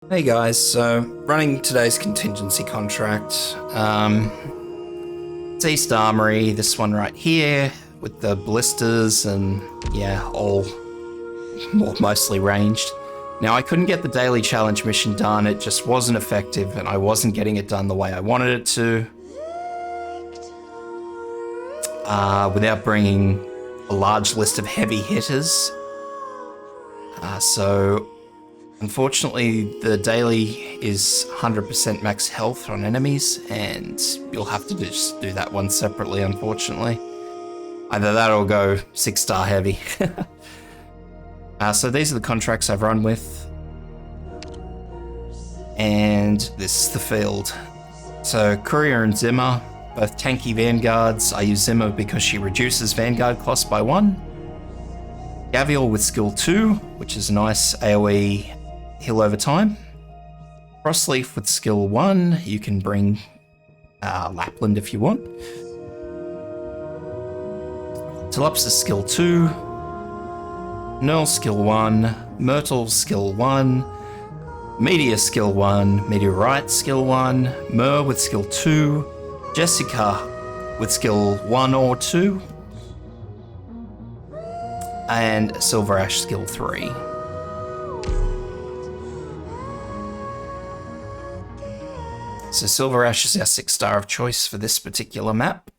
Hey guys, so running today's contingency contract. It's East Armory, this one right here, with the blisters and yeah, all mostly ranged. Now I couldn't get the daily challenge mission done, it just wasn't effective and I wasn't getting it done the way I wanted it to. Without bringing a large list of heavy hitters. So unfortunately, the daily is 100% max health on enemies, and you'll have to just do that one separately, unfortunately. Either that or go 6-star heavy. So these are the contracts I've run with. And this is the field. So Courier and Zimmer, both tanky vanguards. I use Zimmer because she reduces vanguard cost by 1. Gavial with skill 2, which is a nice AoE heal over time. Crossleaf with skill 1, you can bring Lapland if you want. Telopsis skill 2, Nerl skill 1, Myrtle skill 1, Meteor skill 1, Meteorite skill 1, Myr with skill 2, Jessica with skill 1 or 2, and Silver Ash skill 3. So Silver Ash is our 6-star of choice for this particular map.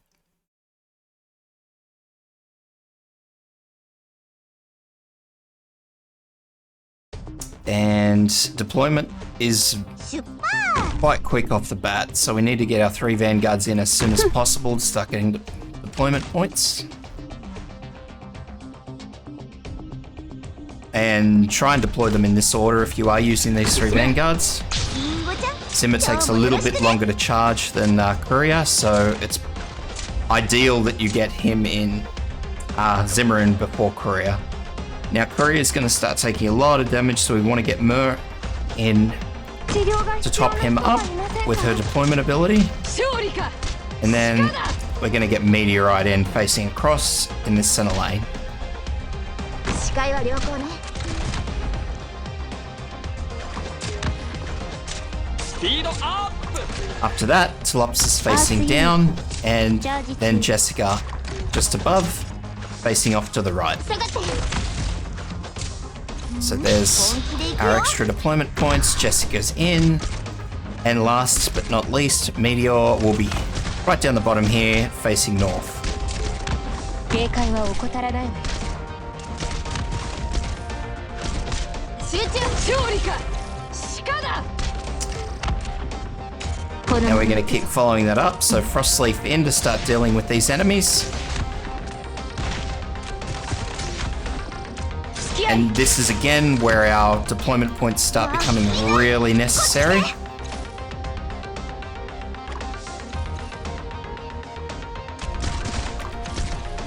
And deployment is quite quick off the bat, so we need to get our 3 vanguards in as soon as possible to start getting deployment points. And try and deploy them in this order if you are using these 3 vanguards. Zimmer takes a little bit longer to charge than Courier, so it's ideal that you get him in, Zimmer in before Courier. Now Courier is going to start taking a lot of damage, so we want to get Myr in to top him up with her deployment ability. And then we're going to get Meteorite in facing across in this center lane. After that, Telopsis facing down, and then Jessica just above, facing off to the right. So there's our extra deployment points, Jessica's in, and last but not least, Meteor will be right down the bottom here, facing north. Now we're going to keep following that up, so Frostleaf in to start dealing with these enemies. And this is again where our deployment points start becoming really necessary.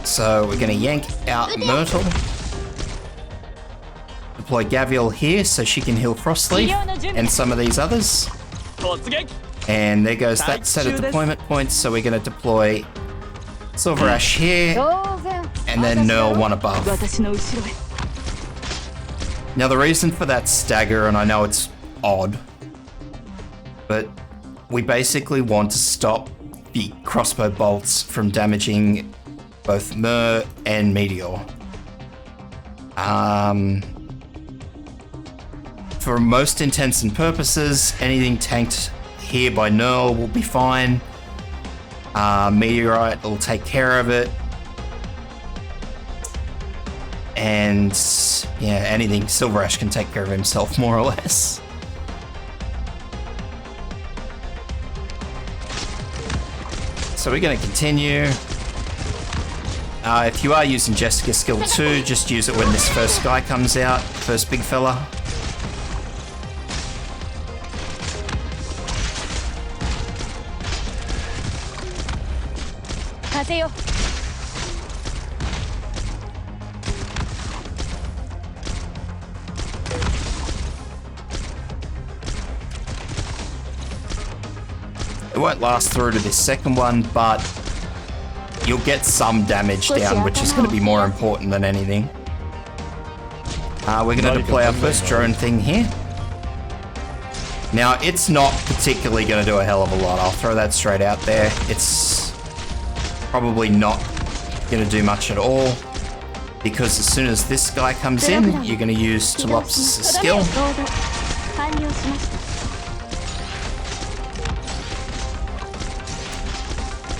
So we're going to yank out Myrtle. Deploy Gavial here so she can heal Frostleaf and some of these others. And there goes that set of deployment points, so we're going to deploy Silver Ash here, and then Nerl one above. Now the reason for that stagger, and I know it's odd, but we basically want to stop the crossbow bolts from damaging both Myr and Meteor. For most intents and purposes, anything tanked here by Nerl will be fine. Meteorite will take care of it. And yeah, anything Silver Ash can take care of himself, more or less. So we're going to continue. If you are using Jessica skill 2, just use it when this first guy comes out, first big fella. It won't last through to this second one, but you'll get some damage down, which is going to be more important than anything. We're going to deploy our first drone thing here. Now, it's not particularly going to do a hell of a lot. I'll throw that straight out there. It's probably not going to do much at all, because as soon as this guy comes in, you're going to use Tolopsis' skill.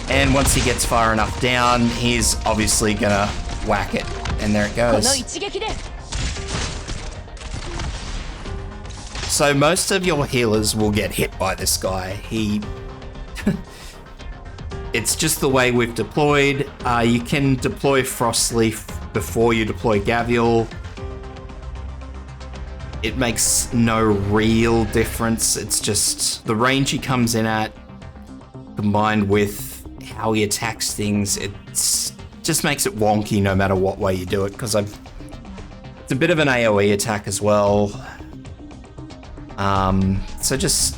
And once he gets far enough down, he's obviously going to whack it. And there it goes. So most of your healers will get hit by this guy. It's just the way we've deployed. You can deploy Frostleaf before you deploy Gavial. It makes no real difference. It's just the range he comes in at, combined with how he attacks things, it just makes it wonky no matter what way you do it, because it's a bit of an AoE attack as well. So just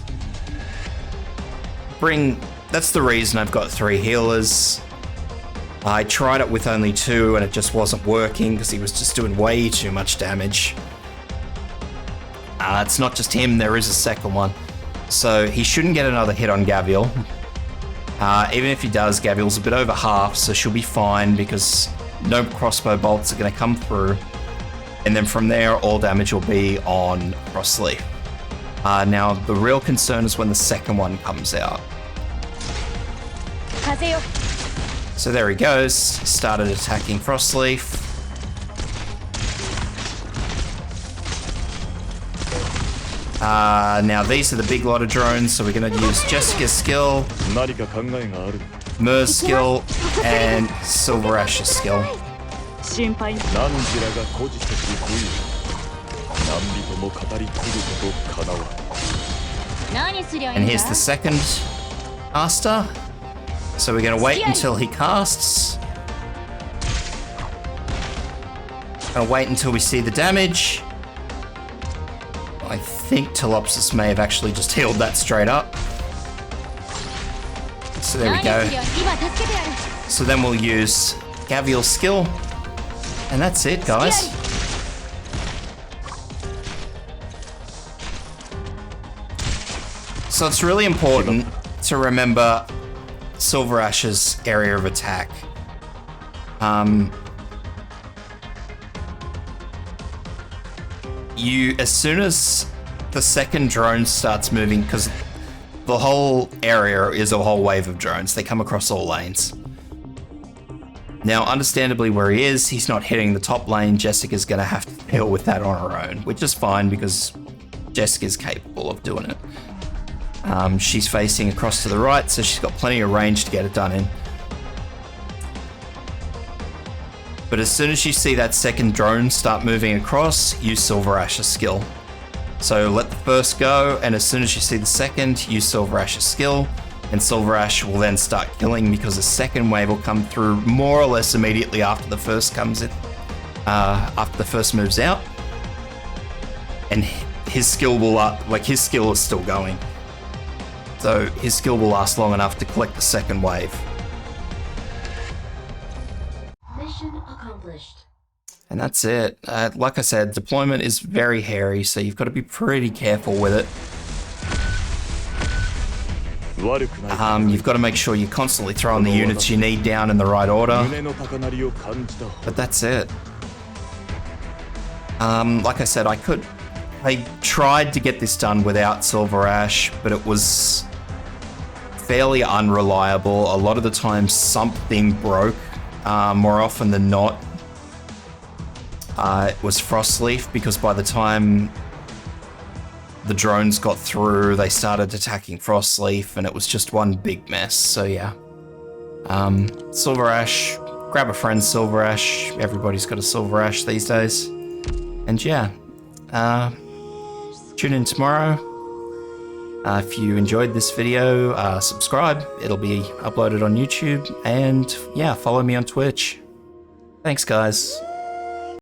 that's the reason I've got 3 healers. I tried it with only 2 and it just wasn't working because he was just doing way too much damage. It's not just him, there is a second one. So he shouldn't get another hit on Gavial. Even if he does, Gavial's a bit over half, so she'll be fine because no crossbow bolts are going to come through. And then from there, all damage will be on Frostleaf. Now, the real concern is when the second one comes out. So there he goes, started attacking Frostleaf. Now these are the big lot of drones, so we're going to use Jessica's skill, Mer's skill, and Silver Ash's skill. And here's the second caster. So we're going to wait until he casts. Gonna wait until we see the damage. I think Tolopsis may have actually just healed that straight up. So there we go. So then we'll use Gavial's skill. And that's it, guys. So it's really important to remember Silver Ash's area of attack. As soon as the second drone starts moving, because the whole area is a whole wave of drones, they come across all lanes. Now, understandably, where he is, he's not hitting the top lane. Jessica's going to have to deal with that on her own, which is fine because Jessica's capable of doing it. She's facing across to the right, so she's got plenty of range to get it done in. But as soon as you see that second drone start moving across, use Silver Ash's skill. So let the first go, and as soon as you see the second, use Silver Ash's skill, and Silver Ash will then start killing because the second wave will come through more or less immediately after the first comes in, after the first moves out. And his skill will, his skill is still going. So his skill will last long enough to collect the second wave. Mission accomplished. And that's it. Like I said, deployment is very hairy, so you've got to be pretty careful with it. You've got to make sure you're constantly throwing the units you need down in the right order. But that's it. Like I said, I tried to get this done without Silver Ash, but it was fairly unreliable. A lot of the time something broke. More often than not, it was Frostleaf, because by the time the drones got through, they started attacking Frostleaf, and it was just one big mess. So yeah. Silver Ash, grab a friend Silver Ash. Everybody's got a Silver Ash these days. And yeah, tune in tomorrow. If you enjoyed this video, subscribe. It'll be uploaded on YouTube. And yeah, follow me on Twitch. Thanks, guys.